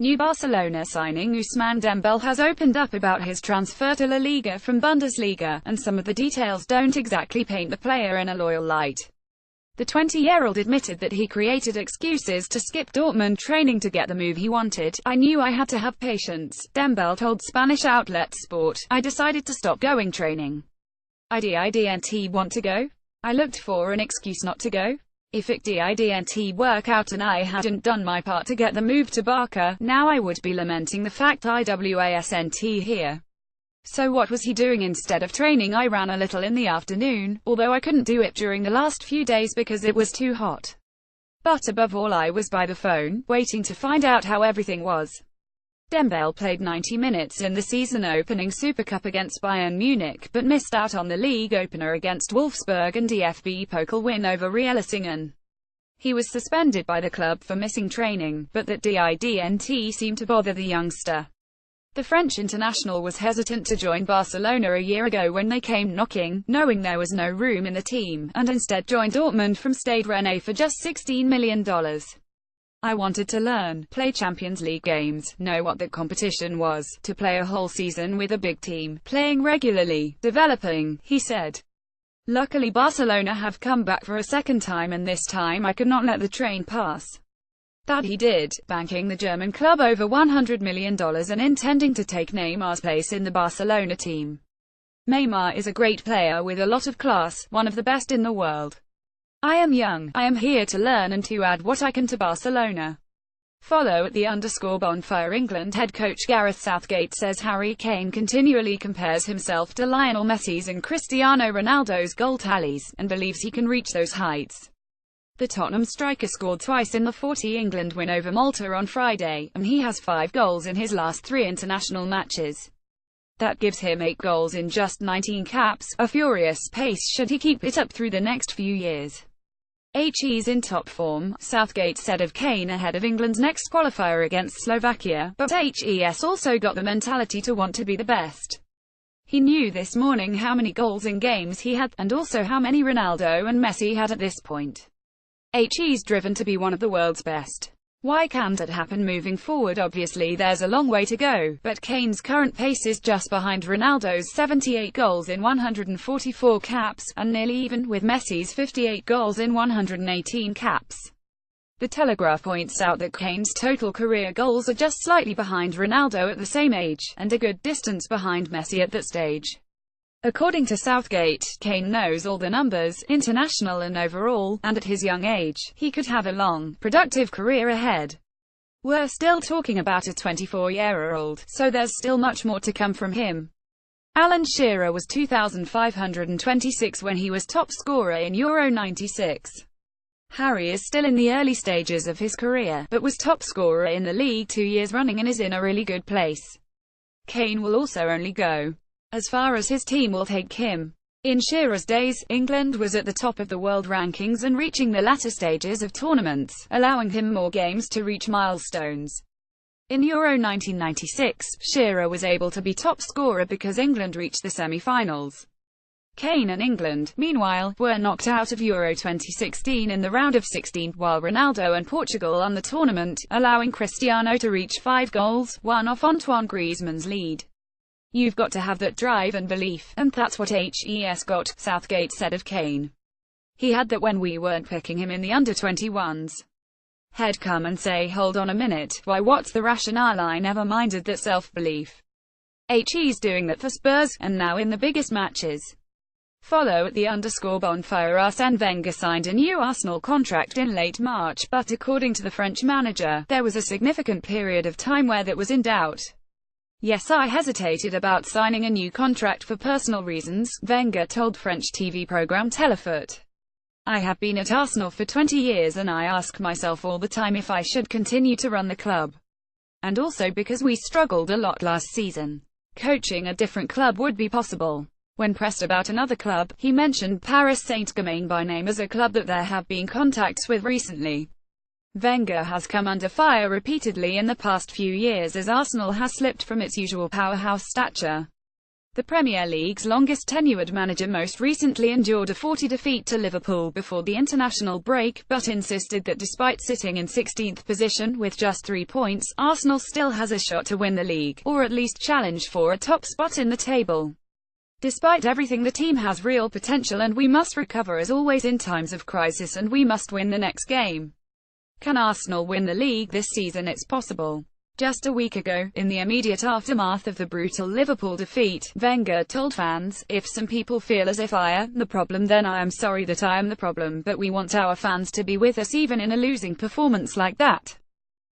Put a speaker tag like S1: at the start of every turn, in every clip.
S1: New Barcelona signing Ousmane Dembele has opened up about his transfer to La Liga from Bundesliga, and some of the details don't exactly paint the player in a loyal light. The 20-year-old admitted that he created excuses to skip Dortmund training to get the move he wanted. "I knew I had to have patience," Dembele told Spanish outlet Sport. "I decided to stop going training. I didn't want to go. I looked for an excuse not to go. If it didn't work out and I hadn't done my part to get the move to Barca, now I would be lamenting the fact I wasn't here. So what was he doing instead of training? I ran a little in the afternoon, although I couldn't do it during the last few days because it was too hot. But above all, I was by the phone, waiting to find out how everything was." Dembele played 90 minutes in the season-opening Super Cup against Bayern Munich, but missed out on the league opener against Wolfsburg and DFB Pokal win over Rielisingen. He was suspended by the club for missing training, but that didn't seem to bother the youngster. The French international was hesitant to join Barcelona a year ago when they came knocking, knowing there was no room in the team, and instead joined Dortmund from Stade Rennais for just $16 million. "I wanted to learn, play Champions League games, know what the competition was, to play a whole season with a big team, playing regularly, developing," he said. "Luckily Barcelona have come back for a second time, and this time I could not let the train pass." That he did, banking the German club over $100 million and intending to take Neymar's place in the Barcelona team. "Neymar is a great player with a lot of class, one of the best in the world. I am young, I am here to learn and to add what I can to Barcelona." Follow at _Bonfire England head coach Gareth Southgate says Harry Kane continually compares himself to Lionel Messi's and Cristiano Ronaldo's goal tallies, and believes he can reach those heights. The Tottenham striker scored twice in the 40 England win over Malta on Friday, and he has 5 goals in his last 3 international matches. That gives him 8 goals in just 19 caps, a furious pace should he keep it up through the next few years. "He's in top form," Southgate said of Kane ahead of England's next qualifier against Slovakia, but he's also got the mentality to want to be the best. He knew this morning how many goals in games he had, and also how many Ronaldo and Messi had at this point. He's driven to be one of the world's best. Why can't it happen moving forward? Obviously there's a long way to go, but Kane's current pace is just behind Ronaldo's 78 goals in 144 caps, and nearly even with Messi's 58 goals in 118 caps. The Telegraph points out that Kane's total career goals are just slightly behind Ronaldo at the same age, and a good distance behind Messi at that stage. According to Southgate, Kane knows all the numbers, international and overall, and at his young age, he could have a long, productive career ahead. "We're still talking about a 24-year-old, so there's still much more to come from him." Alan Shearer was 2,526 when he was top scorer in Euro 96. Harry is still in the early stages of his career, but was top scorer in the league 2 years running and is in a really good place. Kane will also only go as far as his team will take him. In Shearer's days, England was at the top of the world rankings and reaching the latter stages of tournaments, allowing him more games to reach milestones. In Euro 1996, Shearer was able to be top scorer because England reached the semi-finals. Kane and England, meanwhile, were knocked out of Euro 2016 in the round of 16, while Ronaldo and Portugal won the tournament, allowing Cristiano to reach 5 goals, one off Antoine Griezmann's lead. "You've got to have that drive and belief, and that's what he's got," Southgate said of Kane. "He had that when we weren't picking him in the under-21s. He'd come and say, 'Hold on a minute, why what's the rationale?' I never minded that self-belief. He's doing that for Spurs, and now in the biggest matches." Follow at _Bonfire. Arsène Wenger signed a new Arsenal contract in late March, but according to the French manager, there was a significant period of time where that was in doubt. "Yes, I hesitated about signing a new contract for personal reasons," Wenger told French TV program Téléfoot. "I have been at Arsenal for 20 years and I ask myself all the time if I should continue to run the club. And also because we struggled a lot last season. Coaching a different club would be possible." When pressed about another club, he mentioned Paris Saint-Germain by name as a club that there have been contacts with recently. Wenger has come under fire repeatedly in the past few years as Arsenal has slipped from its usual powerhouse stature. The Premier League's longest-tenured manager most recently endured a 40 defeat to Liverpool before the international break, but insisted that despite sitting in 16th position with just 3 points, Arsenal still has a shot to win the league, or at least challenge for a top spot in the table. Despite everything, the team has real potential and we must recover as always in times of crisis, and we must win the next game. Can Arsenal win the league this season? It's possible. Just a week ago, in the immediate aftermath of the brutal Liverpool defeat, Wenger told fans, "If some people feel as if I am the problem, then I am sorry that I am the problem, but we want our fans to be with us even in a losing performance like that."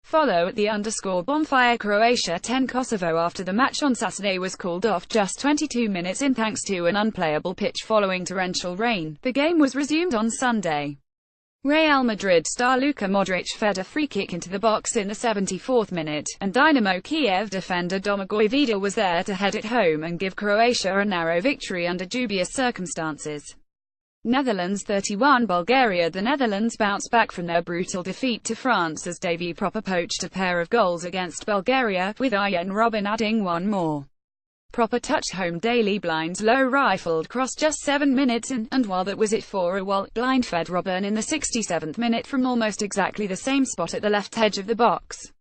S1: Follow at _bonfire Croatia 10 Kosovo. After the match on Saturday was called off just 22 minutes in thanks to an unplayable pitch following torrential rain, the game was resumed on Sunday. Real Madrid star Luka Modric fed a free kick into the box in the 74th minute, and Dynamo Kiev defender Domagoj Vida was there to head it home and give Croatia a narrow victory under dubious circumstances. Netherlands 31 Bulgaria. The Netherlands bounced back from their brutal defeat to France as Davy Pröpper poached a pair of goals against Bulgaria, with Arjen Robben adding one more. Pröpper touched home Daley Blind's low rifled cross just 7 minutes in, and while that was it for a while, Blind fed Robben in the 67th minute from almost exactly the same spot at the left edge of the box.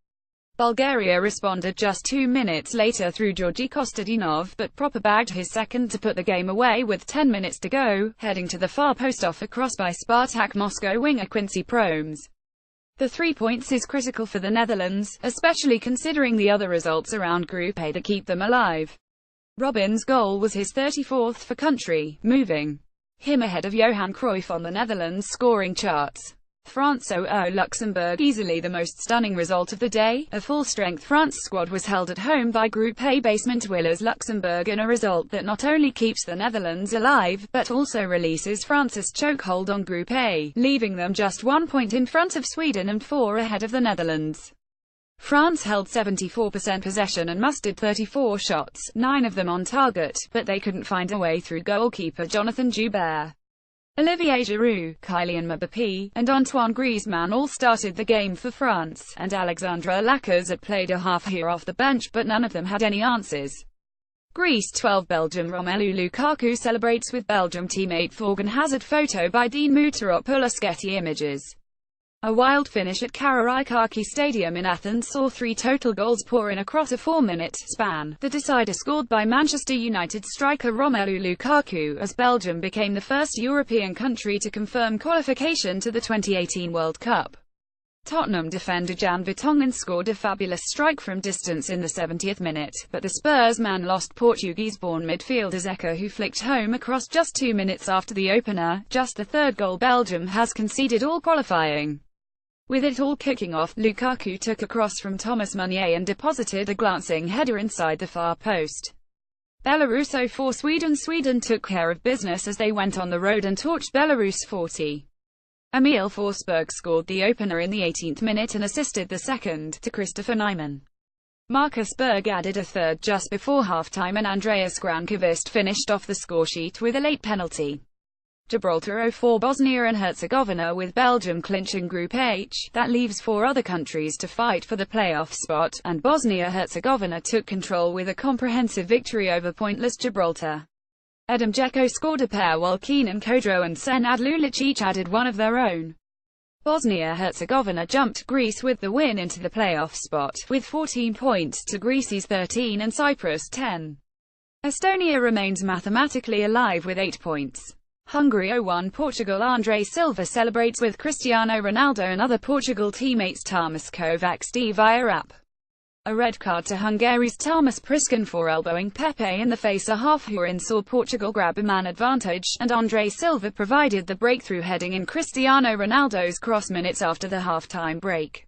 S1: Bulgaria responded just 2 minutes later through Georgi Kostadinov, but Pröpper bagged his second to put the game away with 10 minutes to go, heading to the far post off a cross by Spartak Moscow winger Quincy Promes. The 3 points is critical for the Netherlands, especially considering the other results around Group A that keep them alive. Robben's goal was his 34th for country, moving him ahead of Johan Cruyff on the Netherlands scoring charts. France 0-0 Luxembourg. Easily the most stunning result of the day, a full-strength France squad was held at home by Group A basement dwellers Luxembourg in a result that not only keeps the Netherlands alive, but also releases France's chokehold on Group A, leaving them just 1 point in front of Sweden and 4 ahead of the Netherlands. France held 74% possession and mustered 34 shots, 9 of them on target, but they couldn't find a way through goalkeeper Jonathan Joubert. Olivier Giroud, Kylian Mbappé, and Antoine Griezmann all started the game for France, and Alexandre Lacazette played a half here off the bench, but none of them had any answers. Greece 12 Belgium. Romelu Lukaku celebrates with Belgium teammate Thorgan Hazard. Photo by Dean Muteropoulos. Getty Images. A wild finish at Karaikaki Stadium in Athens saw 3 total goals pour in across a 4-minute span. The decider scored by Manchester United striker Romelu Lukaku, as Belgium became the first European country to confirm qualification to the 2018 World Cup. Tottenham defender Jan Vertonghen scored a fabulous strike from distance in the 70th minute, but the Spurs man lost Portuguese-born midfielder Zeka, who flicked home a cross just 2 minutes after the opener, just the third goal Belgium has conceded all qualifying. With it all kicking off, Lukaku took a cross from Thomas Meunier and deposited a glancing header inside the far post. Belarus 0-4 Sweden. Sweden took care of business as they went on the road and torched Belarus 40. Emil Forsberg scored the opener in the 18th minute and assisted the second, to Christopher Nyman. Marcus Berg added a third just before half-time, and Andreas Grankevist finished off the scoresheet with a late penalty. Gibraltar 0-4 Bosnia and Herzegovina. With Belgium clinching Group H, that leaves 4 other countries to fight for the playoff spot, and Bosnia-Herzegovina took control with a comprehensive victory over pointless Gibraltar. Edem Dzeko scored a pair while Kenan Kodro and Senad Lulic each added one of their own. Bosnia-Herzegovina jumped Greece with the win into the playoff spot, with 14 points to Greece's 13 and Cyprus 10. Estonia remains mathematically alive with 8 points. Hungary 0-1 Portugal. André Silva celebrates with Cristiano Ronaldo and other Portugal teammates Tomas Kovacs via app. A red card to Hungary's Thomas Priskin for elbowing Pepe in the face. A half-hour in saw Portugal grab a man advantage, and André Silva provided the breakthrough heading in Cristiano Ronaldo's cross minutes after the half-time break.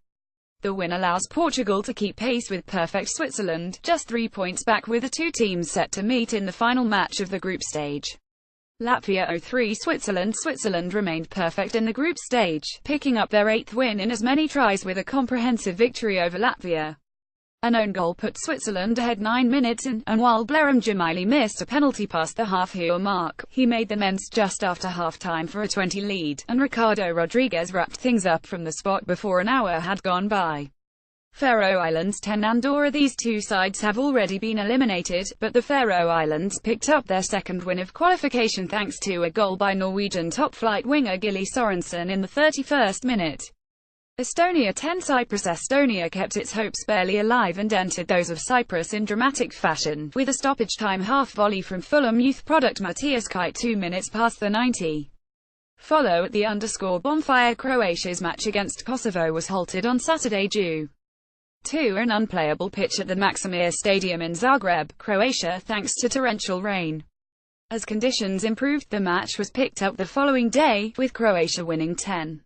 S1: The win allows Portugal to keep pace with perfect Switzerland, just 3 points back, with the two teams set to meet in the final match of the group stage. Latvia 0-3 Switzerland. Switzerland remained perfect in the group stage, picking up their 8th win in as many tries with a comprehensive victory over Latvia. An own goal put Switzerland ahead 9 minutes in, and while Blerem Jamili missed a penalty past the half-hour mark, he made them ends just after half-time for a 20 lead, and Ricardo Rodriguez wrapped things up from the spot before an hour had gone by. Faroe Islands 10 Andorra. These two sides have already been eliminated, but the Faroe Islands picked up their second win of qualification thanks to a goal by Norwegian top-flight winger Gilly Sorensen in the 31st minute. Estonia 10 Cyprus. Estonia kept its hopes barely alive and entered those of Cyprus in dramatic fashion, with a stoppage-time half-volley from Fulham youth product Matthias Kite 2 minutes past the 90. Follow at the _bonfire. Croatia's match against Kosovo was halted on Saturday due to an unplayable pitch at the Maksimir Stadium in Zagreb, Croatia, thanks to torrential rain. As conditions improved, the match was picked up the following day, with Croatia winning 10.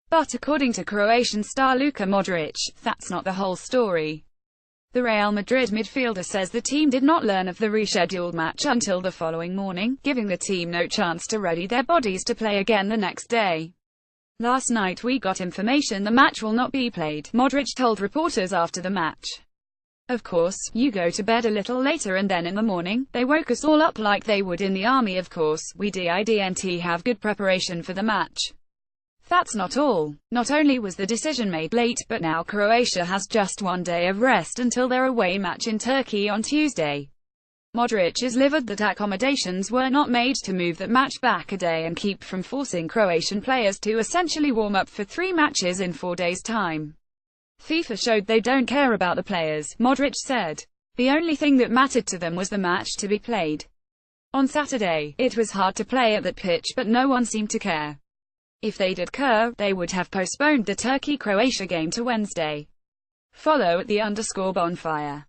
S1: But according to Croatian star Luka Modric, that's not the whole story. The Real Madrid midfielder says the team did not learn of the rescheduled match until the following morning, giving the team no chance to ready their bodies to play again the next day. Last night we got information the match will not be played, Modric told reporters after the match. Of course, you go to bed a little later and then in the morning, they woke us all up like they would in the army. Of course, we didn't have good preparation for the match. That's not all. Not only was the decision made late, but now Croatia has just 1 day of rest until their away match in Turkey on Tuesday. Modric is livid that accommodations were not made to move that match back a day and keep from forcing Croatian players to essentially warm up for 3 matches in 4 days' time. FIFA showed they don't care about the players, Modric said. The only thing that mattered to them was the match to be played. On Saturday, it was hard to play at that pitch, but no one seemed to care. If they did care, they would have postponed the Turkey-Croatia game to Wednesday. Follow at the _bonfire.